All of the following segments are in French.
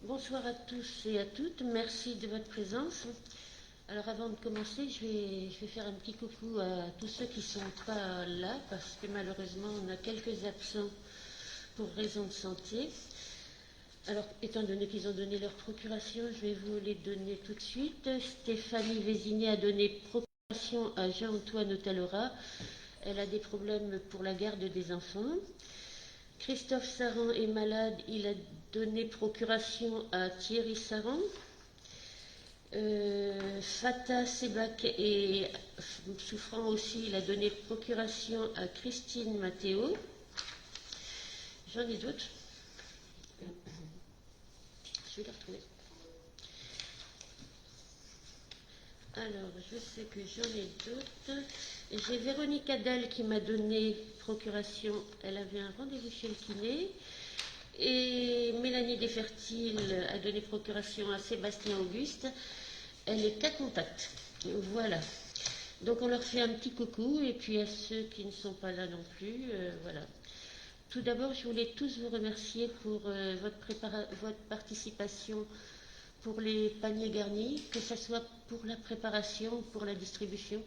Bonsoir à tous et à toutes, merci de votre présence. Alors avant de commencer, je vais faire un petit coucou à tous ceux qui ne sont pas là, parce que malheureusement on a quelques absents pour raison de santé. Alors étant donné qu'ils ont donné leur procuration, je vais vous les donner tout de suite. Stéphanie Vézinier a donné procuration à Jean-Antoine Otalora. Elle a des problèmes pour la garde des enfants. Christophe Saran est malade, il a donné procuration à Thierry Saran. Fatah Sebak est souffrant aussi, il a donné procuration à Christine Mathéo. J'en ai d'autres. Je vais les retrouver. Alors, je sais que j'en ai d'autres. J'ai Véronique Adel qui m'a donné procuration. Elle avait un rendez-vous chez le kiné. Et Mélanie Desfertiles a donné procuration à Sébastien Auguste. Elle est cas contact. Voilà. Donc on leur fait un petit coucou. Et puis à ceux qui ne sont pas là non plus, voilà. Tout d'abord, je voulais tous vous remercier pour votre participation pour les paniers garnis, que ce soit pour la préparation ou pour la distribution.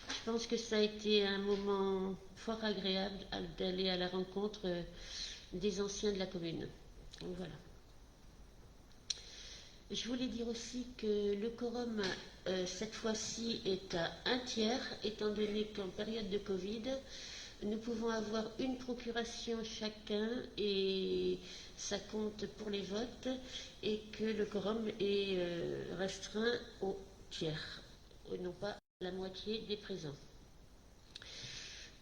Je pense que ça a été un moment fort agréable d'aller à la rencontre des anciens de la commune. Voilà. Je voulais dire aussi que le quorum, cette fois-ci, est à 1/3, étant donné qu'en période de Covid, nous pouvons avoir une procuration chacun et ça compte pour les votes et que le quorum est restreint au tiers, non pas à la moitié des présents.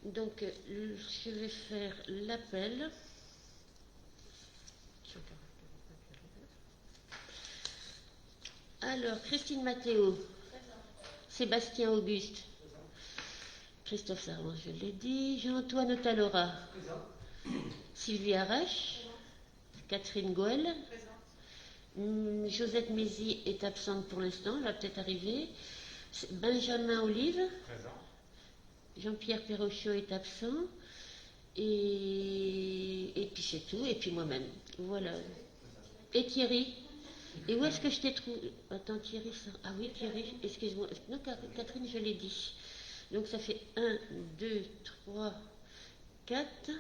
Donc, je vais faire l'appel. Alors, Christine Mathéo, Sébastien Auguste, Christophe Sarment, je l'ai dit, Jean-Antoine Otalora, Sylvie Arrache, Catherine Goël, Josette Mézy est absente pour l'instant, elle va peut-être arriver, Benjamin Olive, Jean-Pierre Perrochot est absent, et puis c'est tout, et puis moi-même, voilà. Et Thierry. Et où est-ce que je t'ai trouvé? Attends, Thierry, ça... Ah oui, Thierry, excuse-moi. Non, Catherine, je l'ai dit. Donc ça fait 1, 2, 3, 4,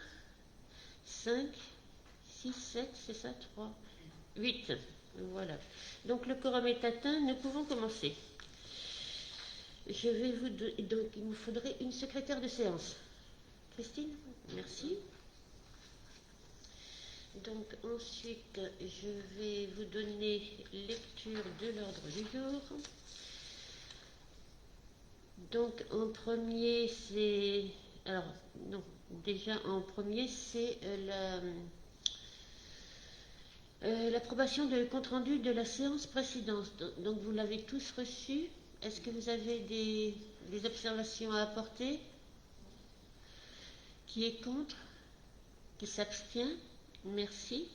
5, 6, 7, c'est ça, 3, 8. Voilà. Donc le quorum est atteint, nous pouvons commencer. Je vais vous donner... Donc il me faudrait une secrétaire de séance. Christine, merci. Donc ensuite, je vais vous donner lecture de l'ordre du jour. Donc en premier, c'est... Alors, non, déjà en premier, c'est l'approbation de compte-rendu de la séance précédente. Donc vous l'avez tous reçu. Est-ce que vous avez des observations à apporter? Qui est contre? Qui s'abstient? Merci.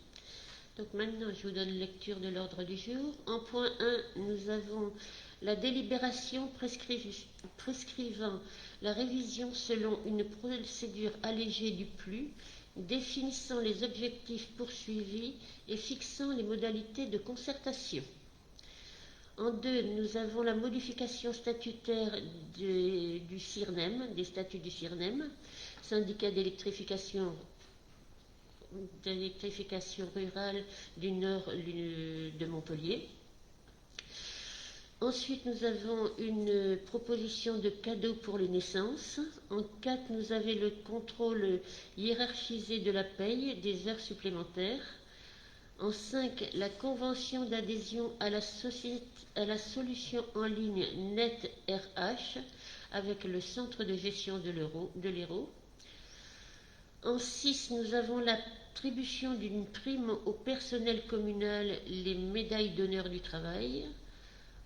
Donc maintenant, je vous donne lecture de l'ordre du jour. En point 1, nous avons la délibération prescrivant la révision selon une procédure allégée du plus, définissant les objectifs poursuivis et fixant les modalités de concertation. En 2, nous avons la modification statutaire du CIRNEM, des statuts du CIRNEM, syndicat d'électrification rurale du nord de Montpellier. Ensuite, nous avons une proposition de cadeau pour les naissances. En 4, nous avons le contrôle hiérarchisé de la paye des heures supplémentaires. En 5, la convention d'adhésion à la solution en ligne NetRH avec le centre de gestion de l'Hérault. En 6, nous avons l'attribution d'une prime au personnel communal, les médailles d'honneur du travail.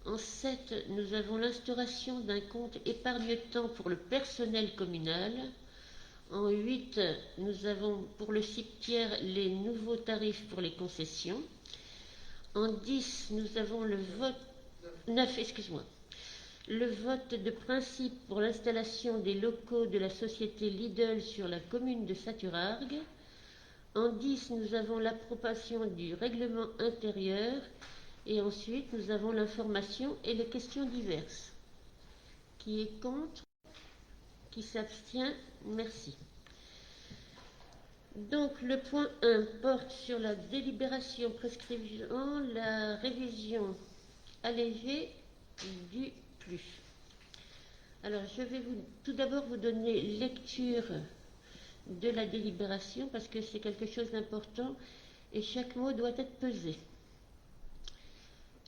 En 7, nous avons l'instauration d'un compte épargne-temps pour le personnel communal. En 8, nous avons pour le cimetière les nouveaux tarifs pour les concessions. En 10, nous avons le vote... 9, excuse-moi. Le vote de principe pour l'installation des locaux de la société Lidl sur la commune de Saturargues. En 10, nous avons l'approbation du règlement intérieur. Et ensuite, nous avons l'information et les questions diverses. Qui est contre? Qui s'abstient? Merci. Donc, le point 1 porte sur la délibération prescrivant la révision allégée du plus. Alors, je vais tout d'abord vous donner lecture de la délibération parce que c'est quelque chose d'important et chaque mot doit être pesé.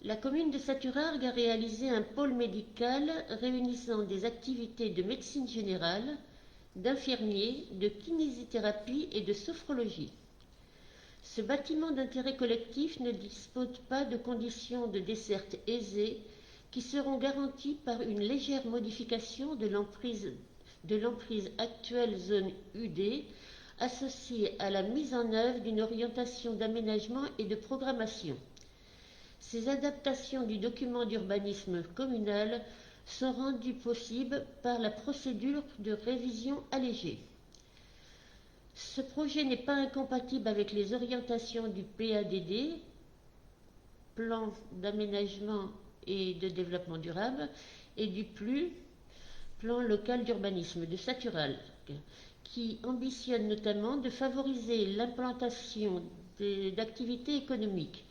La commune de Saturargues a réalisé un pôle médical réunissant des activités de médecine générale, d'infirmiers, de kinésithérapie et de sophrologie. Ce bâtiment d'intérêt collectif ne dispose pas de conditions de desserte aisées qui seront garanties par une légère modification de l'emprise actuelle zone UD associée à la mise en œuvre d'une orientation d'aménagement et de programmation. Ces adaptations du document d'urbanisme communal sont rendues possibles par la procédure de révision allégée. Ce projet n'est pas incompatible avec les orientations du PADD, Plan d'aménagement et de développement durable, et du PLU, Plan local d'urbanisme de Saturargues, qui ambitionne notamment de favoriser l'implantation d'activités économiques,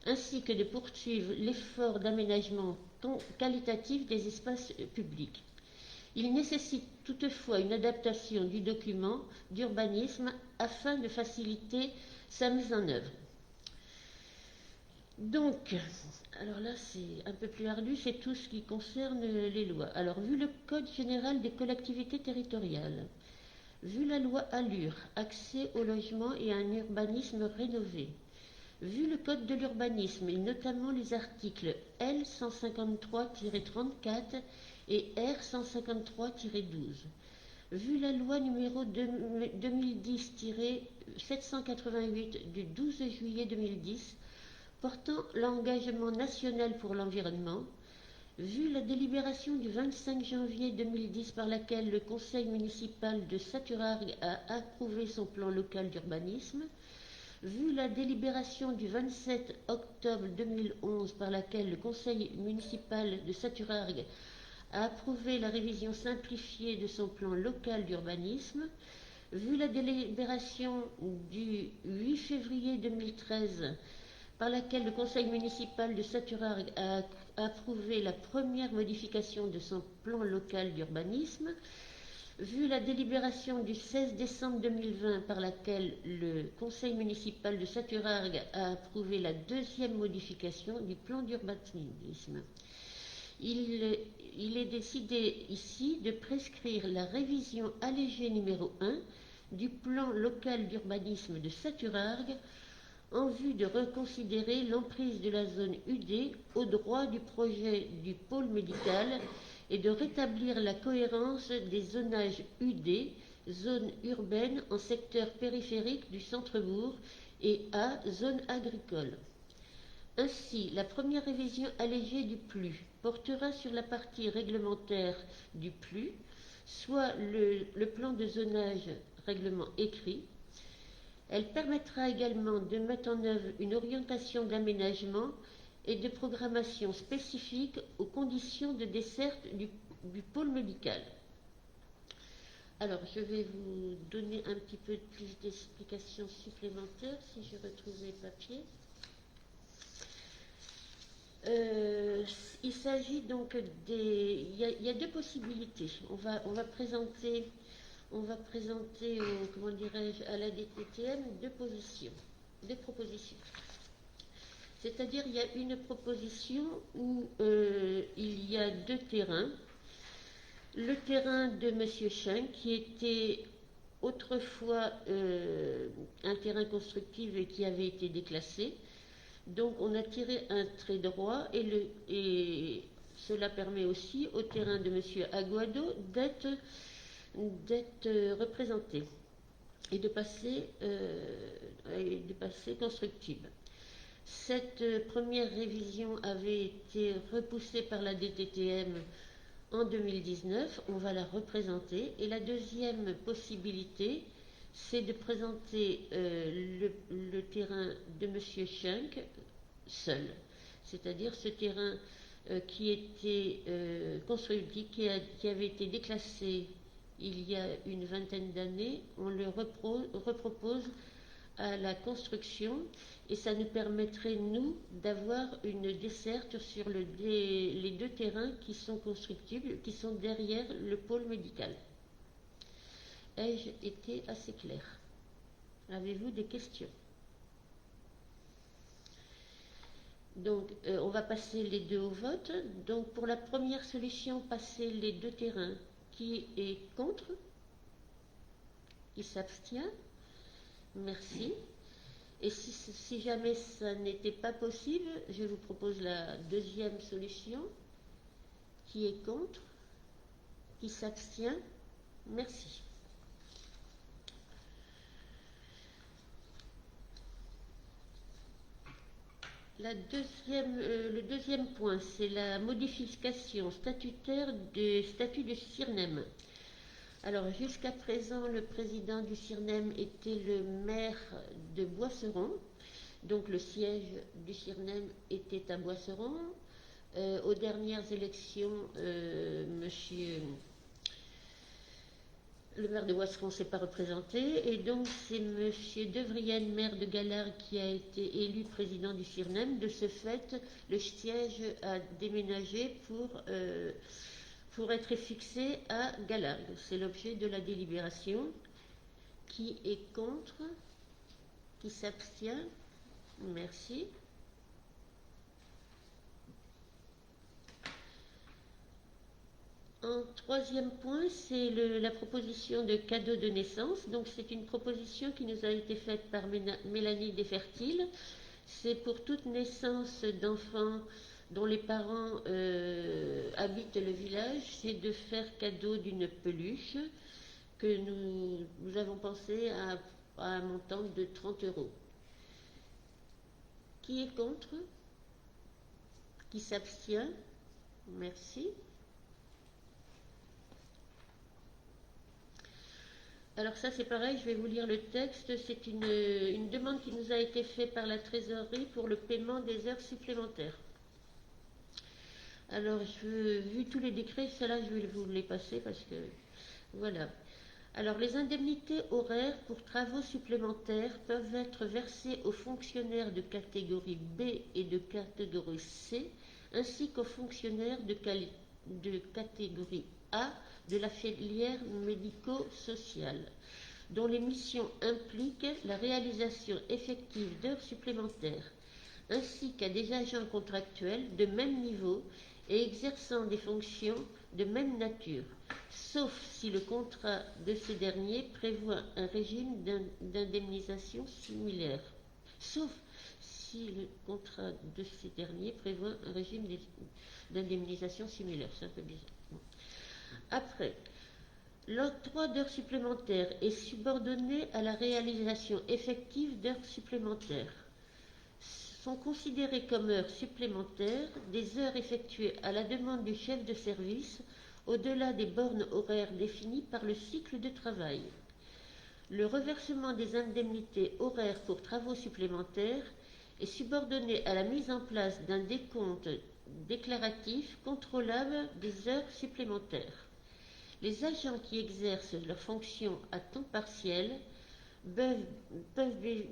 ainsi que de poursuivre l'effort d'aménagement qualitatif des espaces publics. Il nécessite toutefois une adaptation du document d'urbanisme afin de faciliter sa mise en œuvre. Donc, alors là c'est un peu plus ardu, c'est tout ce qui concerne les lois. Alors, vu le Code général des collectivités territoriales, vu la loi Allure, accès au logement et à un urbanisme rénové, vu le Code de l'urbanisme et notamment les articles L 153-34 et R 153-12, vu la loi numéro 2010-788 du 12 juillet 2010 portant l'engagement national pour l'environnement, vu la délibération du 25 janvier 2010 par laquelle le conseil municipal de Saturargues a approuvé son plan local d'urbanisme, vu la délibération du 27 octobre 2011 par laquelle le conseil municipal de Saturargues a approuvé la révision simplifiée de son plan local d'urbanisme, vu la délibération du 8 février 2013 par laquelle le conseil municipal de Saturargues a approuvé la première modification de son plan local d'urbanisme, vu la délibération du 16 décembre 2020 par laquelle le conseil municipal de Saturargues a approuvé la deuxième modification du plan d'urbanisme. Il est décidé ici de prescrire la révision allégée numéro 1 du plan local d'urbanisme de Saturargues en vue de reconsidérer l'emprise de la zone UD au droit du projet du pôle médical et de rétablir la cohérence des zonages UD, zone urbaine en secteur périphérique du centre-bourg, et A, zone agricole. Ainsi, la première révision allégée du PLU portera sur la partie réglementaire du PLU, soit le plan de zonage règlement écrit. Elle permettra également de mettre en œuvre une orientation d'aménagement et de programmation spécifique aux conditions de desserte du pôle médical. Alors, je vais vous donner un petit peu plus d'explications supplémentaires si je retrouve les papiers. Il s'agit donc il y a deux possibilités. On va présenter comment dirais-je, à la DTTM deux propositions. C'est-à-dire, il y a une proposition où il y a deux terrains. Le terrain de M. Chen, qui était autrefois un terrain constructif et qui avait été déclassé. Donc, on a tiré un trait droit et cela permet aussi au terrain de M. Aguado d'être représenté et de passer constructible. Cette première révision avait été repoussée par la DTTM en 2019, on va la représenter. Et la deuxième possibilité, c'est de présenter le terrain de M. Schunk seul, c'est-à-dire ce terrain qui était construit, qui avait été déclassé il y a une vingtaine d'années. On le repropose à la construction et ça nous permettrait, nous, d'avoir une desserte sur les deux terrains qui sont constructibles, qui sont derrière le pôle médical. Ai-je été assez clair? Avez-vous des questions? Donc, on va passer les deux au vote. Donc, pour la première solution, passer les deux terrains. Qui est contre? Qui s'abstient? Merci. Et si jamais ça n'était pas possible, je vous propose la deuxième solution. Qui est contre? Qui s'abstient? Merci. Le deuxième point, c'est la modification statutaire du statut du CIRNEM. Alors, jusqu'à présent, le président du CIRNEM était le maire de Boisseron. Donc, le siège du CIRNEM était à Boisseron. Aux dernières élections, le maire de Boisseron ne s'est pas représenté, et donc c'est M. Devrienne, maire de Galargues, qui a été élu président du CIRNEM. De ce fait, le siège a déménagé pour être fixé à Galargues. C'est l'objet de la délibération. Qui est contre? Qui s'abstient? Merci. En troisième point, c'est la proposition de cadeau de naissance. Donc c'est une proposition qui nous a été faite par Mélanie Desfertiles. C'est pour toute naissance d'enfants dont les parents habitent le village, c'est de faire cadeau d'une peluche que nous avons pensé à un montant de 30 €. Qui est contre? Qui s'abstient? Merci. Alors ça c'est pareil, je vais vous lire le texte. C'est une demande qui nous a été faite par la trésorerie pour le paiement des heures supplémentaires. Alors vu tous les décrets, cela je vais vous les passer parce que voilà. Alors les indemnités horaires pour travaux supplémentaires peuvent être versées aux fonctionnaires de catégorie B et de catégorie C, ainsi qu'aux fonctionnaires de catégorie A de la filière médico-sociale, dont les missions impliquent la réalisation effective d'heures supplémentaires, ainsi qu'à des agents contractuels de même niveau et exerçant des fonctions de même nature, sauf si le contrat de ces derniers prévoit un régime d'indemnisation similaire. Sauf si le contrat de ces derniers prévoit un régime d'indemnisation similaire. C'est un peu bizarre. Après, l'octroi d'heures supplémentaires est subordonné à la réalisation effective d'heures supplémentaires. Sont considérées comme heures supplémentaires des heures effectuées à la demande du chef de service au-delà des bornes horaires définies par le cycle de travail. Le reversement des indemnités horaires pour travaux supplémentaires est subordonné à la mise en place d'un décompte déclaratif contrôlable des heures supplémentaires. Les agents qui exercent leurs fonctions à temps partiel peuvent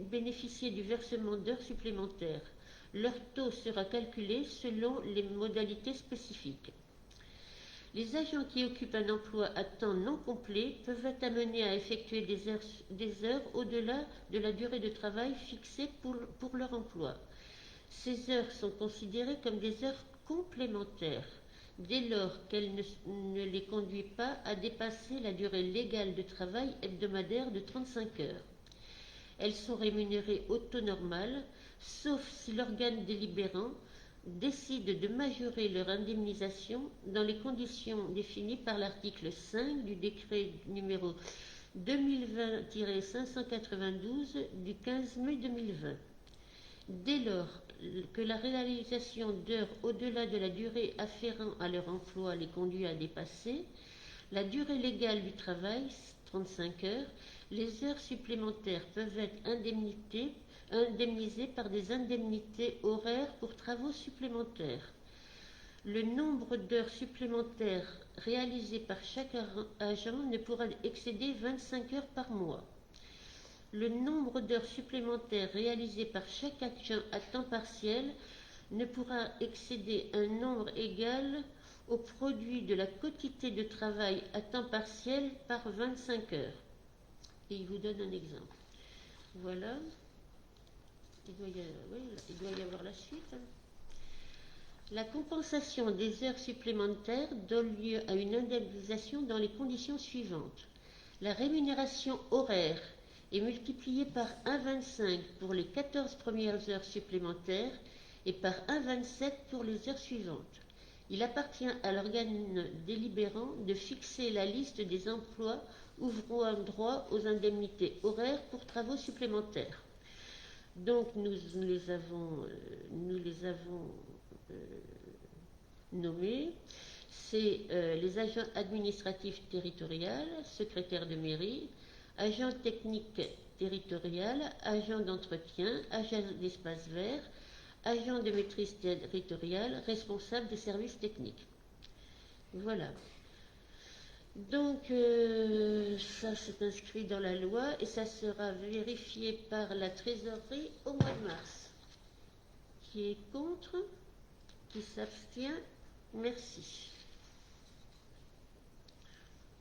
bénéficier du versement d'heures supplémentaires. Leur taux sera calculé selon les modalités spécifiques. Les agents qui occupent un emploi à temps non complet peuvent être amenés à effectuer des heures au-delà de la durée de travail fixée pour leur emploi. Ces heures sont considérées comme des heures complémentaires, dès lors qu'elle ne les conduit pas à dépasser la durée légale de travail hebdomadaire de 35 heures. Elles sont rémunérées au taux normal, sauf si l'organe délibérant décide de majorer leur indemnisation dans les conditions définies par l'article 5 du décret numéro 2020-592 du 15 mai 2020. Dès lors que la réalisation d'heures au-delà de la durée afférente à leur emploi les conduit à dépasser la durée légale du travail 35 heures. Les heures supplémentaires peuvent être indemnisées par des indemnités horaires pour travaux supplémentaires. Le nombre d'heures supplémentaires réalisées par chaque agent ne pourra excéder 25 heures par mois. Le nombre d'heures supplémentaires réalisées par chaque agent à temps partiel ne pourra excéder un nombre égal au produit de la quotité de travail à temps partiel par 25 heures. Et il vous donne un exemple. Voilà. Il doit y avoir la suite. La compensation des heures supplémentaires donne lieu à une indemnisation dans les conditions suivantes. La rémunération horaire est multipliée par 1,25 pour les 14 premières heures supplémentaires et par 1,27 pour les heures suivantes. Il appartient à l'organe délibérant de fixer la liste des emplois ouvrant droit aux indemnités horaires pour travaux supplémentaires. Donc nous les avons nommés. C'est les agents administratifs territoriaux, secrétaires de mairie, agents techniques territoriaux, agents d'entretien, agents d'espace vert, agents de maîtrise territoriale, responsables des services techniques. Voilà. Donc, ça c'est inscrit dans la loi et ça sera vérifié par la trésorerie au mois de mars. Qui est contre? Qui s'abstient? Merci.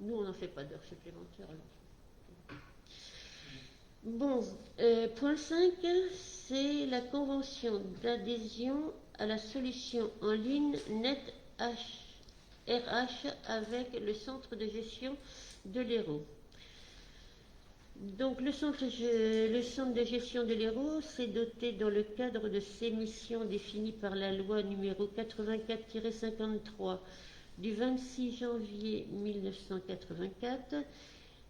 Nous, on n'en fait pas d'heures supplémentaires. Alors. Bon, point 5, c'est la convention d'adhésion à la solution en ligne NetRH avec le centre de gestion de l'Hérault. Donc le centre de gestion de l'Hérault s'est doté dans le cadre de ses missions définies par la loi numéro 84-53 du 26 janvier 1984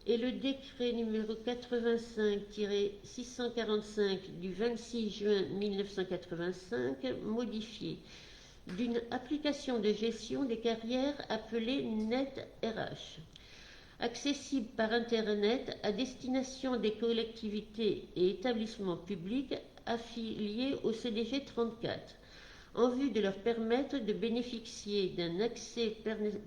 et le décret numéro 85-645 du 26 juin 1985 modifié d'une application de gestion des carrières appelée NetRH, accessible par Internet à destination des collectivités et établissements publics affiliés au CDG 34, en vue de leur permettre de bénéficier d'un accès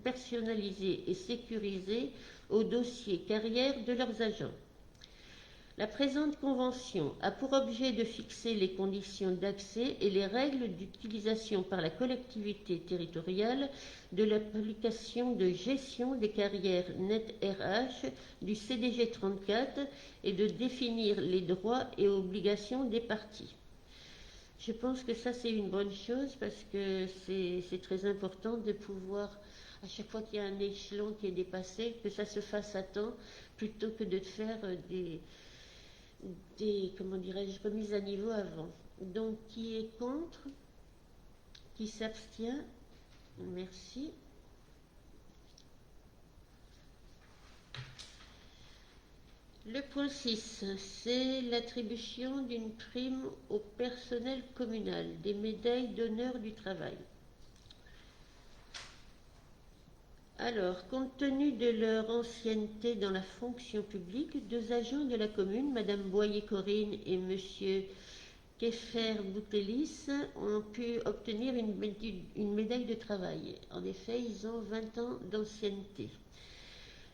personnalisé et sécurisé aux dossiers carrières de leurs agents. La présente convention a pour objet de fixer les conditions d'accès et les règles d'utilisation par la collectivité territoriale de l'application de gestion des carrières NetRH du CDG 34 et de définir les droits et obligations des parties. Je pense que ça c'est une bonne chose parce que c'est très important de pouvoir, à chaque fois qu'il y a un échelon qui est dépassé, que ça se fasse à temps plutôt que de faire des remises à niveau avant. Donc, qui est contre? Qui s'abstient? Merci. Le point 6, c'est l'attribution d'une prime au personnel communal, des médailles d'honneur du travail. Alors, compte tenu de leur ancienneté dans la fonction publique, deux agents de la commune, Madame Boyer-Corinne et Monsieur Keffer-Boutelis, ont pu obtenir une médaille de travail. En effet, ils ont 20 ans d'ancienneté.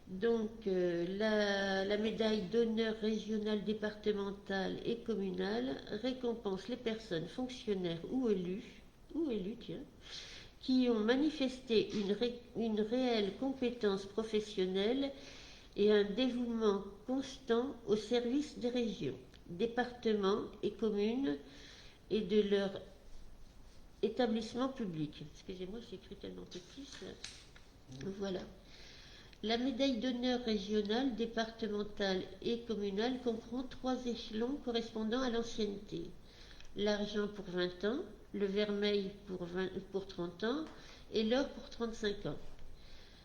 Donc, la médaille d'honneur régionale, départementale et communale récompense les personnes fonctionnaires ou élus, qui ont manifesté une réelle compétence professionnelle et un dévouement constant au service des régions, départements et communes et de leur établissement public. Excusez-moi, j'ai écrit tellement petit. Voilà. La médaille d'honneur régionale, départementale et communale comprend 3 échelons correspondant à l'ancienneté. L'argent pour 20 ans, le vermeil pour 30 ans et l'or pour 35 ans.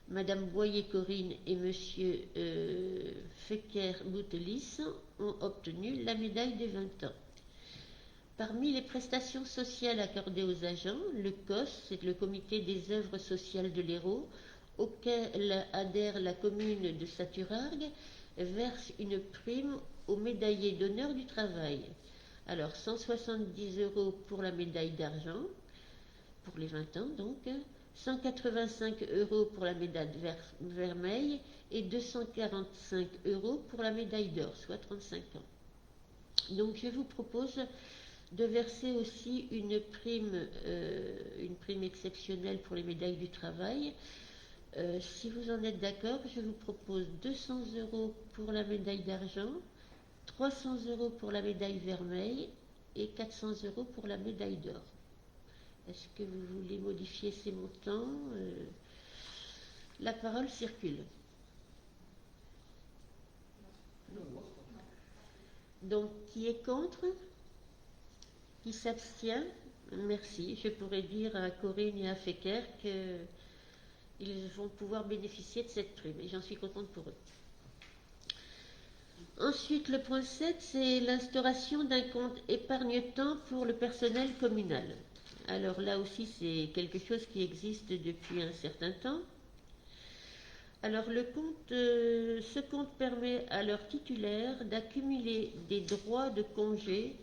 Madame Boyer-Corinne et Monsieur Fecker-Boutelis ont obtenu la médaille des 20 ans. Parmi les prestations sociales accordées aux agents, le COS, c'est le Comité des œuvres sociales de l'Hérault, auquel adhère la commune de Saturargues, verse une prime aux médaillés d'honneur du travail. Alors 170 € pour la médaille d'argent, pour les 20 ans donc, 185 € pour la médaille vermeille et 245 € pour la médaille d'or, soit 35 ans. Donc je vous propose de verser aussi une prime exceptionnelle pour les médailles du travail. Si vous en êtes d'accord, je vous propose 200 € pour la médaille d'argent, 300 € pour la médaille vermeille et 400 € pour la médaille d'or. Est-ce que vous voulez modifier ces montants? La parole circule. Donc, qui est contre? Qui s'abstient? Merci. Je pourrais dire à Corinne et à Fecker qu'ils vont pouvoir bénéficier de cette prime. Et j'en suis contente pour eux. Ensuite, le point 7, c'est l'instauration d'un compte épargne-temps pour le personnel communal. Alors là aussi, c'est quelque chose qui existe depuis un certain temps. Alors ce compte permet à leur titulaire d'accumuler des droits de congé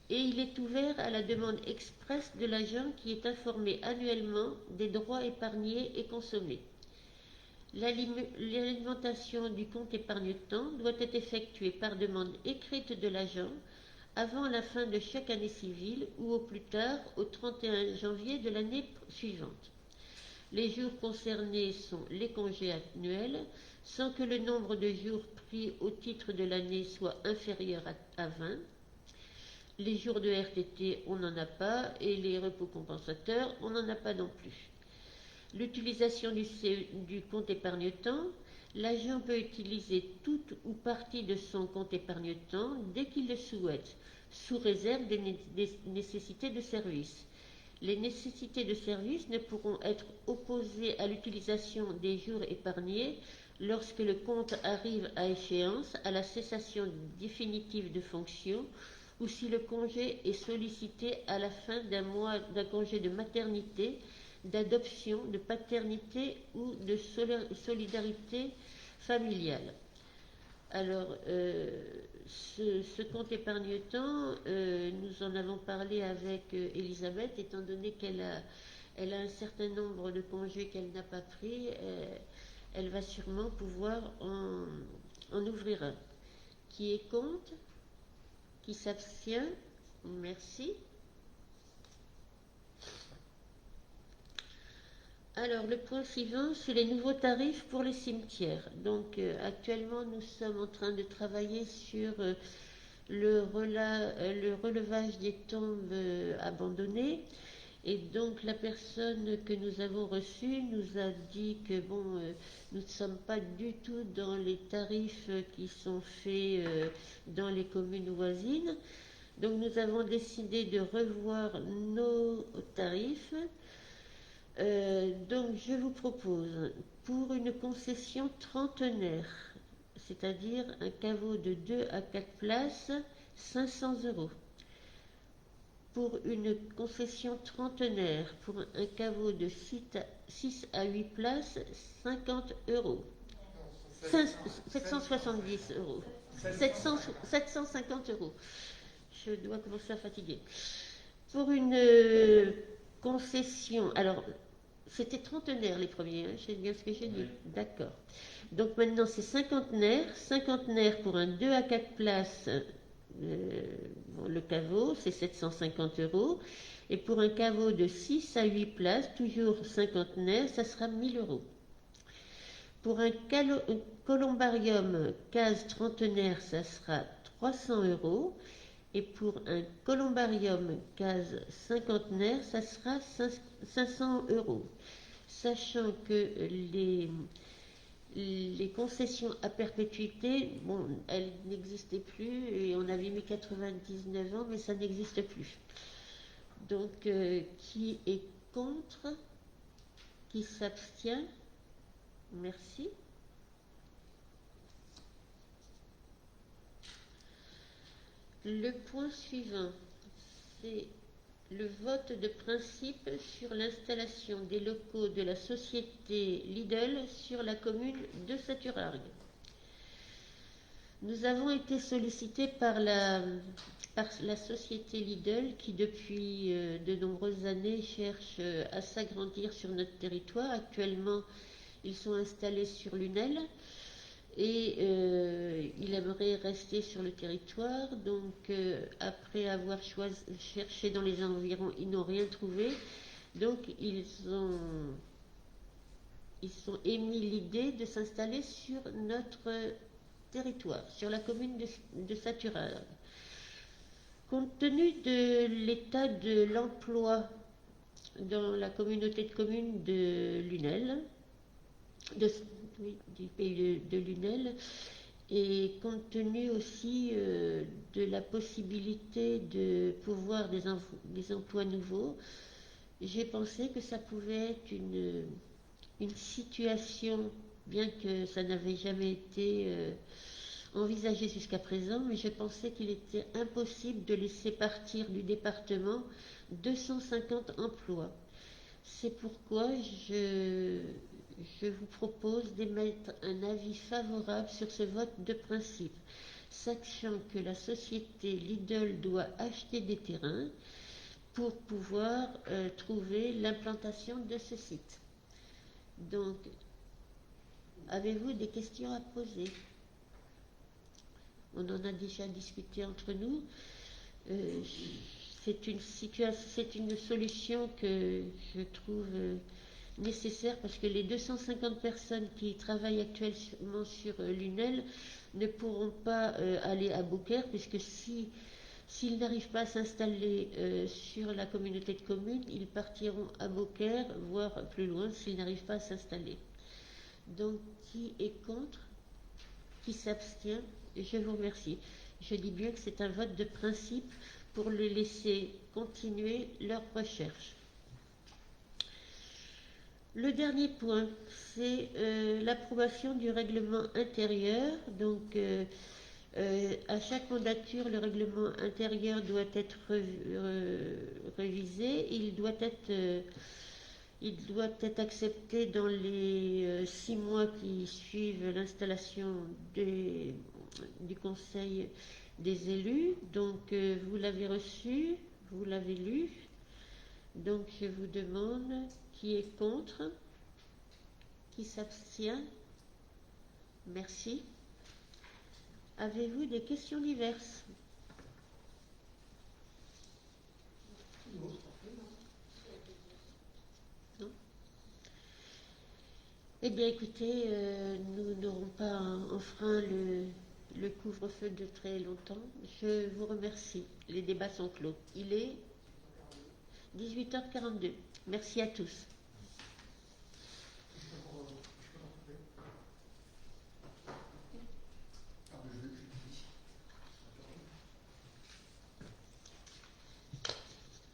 et il est ouvert à la demande expresse de l'agent qui est informé annuellement des droits épargnés et consommés. L'alimentation du compte épargne-temps doit être effectuée par demande écrite de l'agent avant la fin de chaque année civile ou au plus tard au 31 janvier de l'année suivante. Les jours concernés sont les congés annuels, sans que le nombre de jours pris au titre de l'année soit inférieur à 20. Les jours de RTT, on n'en a pas, et les repos compensateurs, on n'en a pas non plus. L'utilisation du compte épargne-temps, l'agent peut utiliser toute ou partie de son compte épargne-temps dès qu'il le souhaite, sous réserve des nécessités de service. Les nécessités de service ne pourront être opposées à l'utilisation des jours épargnés lorsque le compte arrive à échéance, à la cessation définitive de fonction ou si le congé est sollicité à la fin d'un congé de maternité, d'adoption, de paternité ou de solidarité familiale. Alors, ce compte épargne-temps, nous en avons parlé avec Elisabeth, étant donné qu'elle a un certain nombre de congés qu'elle n'a pas pris, elle va sûrement pouvoir en ouvrir un. Qui est contre? Qui s'abstient? Merci. Alors, le point suivant, c'est les nouveaux tarifs pour les cimetières. Donc, actuellement, nous sommes en train de travailler sur le relevage des tombes abandonnées. Et donc, la personne que nous avons reçue nous a dit que, nous ne sommes pas du tout dans les tarifs qui sont faits dans les communes voisines. Donc, nous avons décidé de revoir nos tarifs. Donc je vous propose pour une concession trentenaire, c'est-à-dire un caveau de 2 à 4 places, 500 €. Pour une concession trentenaire, pour un caveau de 6 à 8 places, 50 €. 770 €. 750 €. Je dois commencer à fatiguer. Pour une concession, alors c'était trentenaire les premiers, hein, c'est bien ce que j'ai dit. Oui. D'accord. Donc maintenant c'est cinquantenaire. Cinquantenaire pour un 2 à 4 places, le caveau, c'est 750 €. Et pour un caveau de 6 à 8 places, toujours cinquantenaire, ça sera 1000 €. Pour un columbarium case trentenaire, ça sera 300 €. Et pour un columbarium case cinquantenaire, ça sera 500 €. Sachant que les concessions à perpétuité, elles n'existaient plus et on avait mis 99 ans, mais ça n'existe plus. Donc, qui est contre? Qui s'abstient? Merci. Le point suivant, c'est le vote de principe sur l'installation des locaux de la société Lidl sur la commune de Saturargues. Nous avons été sollicités par la société Lidl qui depuis de nombreuses années cherche à s'agrandir sur notre territoire. Actuellement, ils sont installés sur Lunel et il aimerait rester sur le territoire. Donc, après avoir cherché dans les environs, ils n'ont rien trouvé. Donc, ils ont émis l'idée de s'installer sur notre territoire, sur la commune de Saturade. Compte tenu de l'état de l'emploi dans la communauté de communes de Lunel, du pays de Lunel, et compte tenu aussi de la possibilité de pouvoir des emplois nouveaux, j'ai pensé que ça pouvait être une situation, bien que ça n'avait jamais été envisagé jusqu'à présent, mais je pensais qu'il était impossible de laisser partir du département 250 emplois. C'est pourquoi je vous propose d'émettre un avis favorable sur ce vote de principe, sachant que la société Lidl doit acheter des terrains pour pouvoir trouver l'implantation de ce site. Donc, avez-vous des questions à poser? On en a déjà discuté entre nous. C'est une solution que je trouve nécessaire parce que les 250 personnes qui travaillent actuellement sur Lunel ne pourront pas aller à Beaucaire, puisque s'ils n'arrivent pas à s'installer sur la communauté de communes, ils partiront à Beaucaire, voire plus loin, s'ils n'arrivent pas à s'installer. Donc, qui est contre? Qui s'abstient? Je vous remercie. Je dis bien que c'est un vote de principe pour les laisser continuer leurs recherches. Le dernier point, c'est l'approbation du règlement intérieur. Donc, à chaque mandature, le règlement intérieur doit être révisé. Il doit être accepté dans les 6 mois qui suivent l'installation du Conseil des élus. Donc, vous l'avez reçu, vous l'avez lu. Donc, je vous demande qui est contre, qui s'abstient. Merci. Avez-vous des questions diverses? Non. Eh bien, écoutez, nous n'aurons pas enfreint le couvre-feu de très longtemps. Je vous remercie. Les débats sont clos. Il est 18h42. Merci à tous.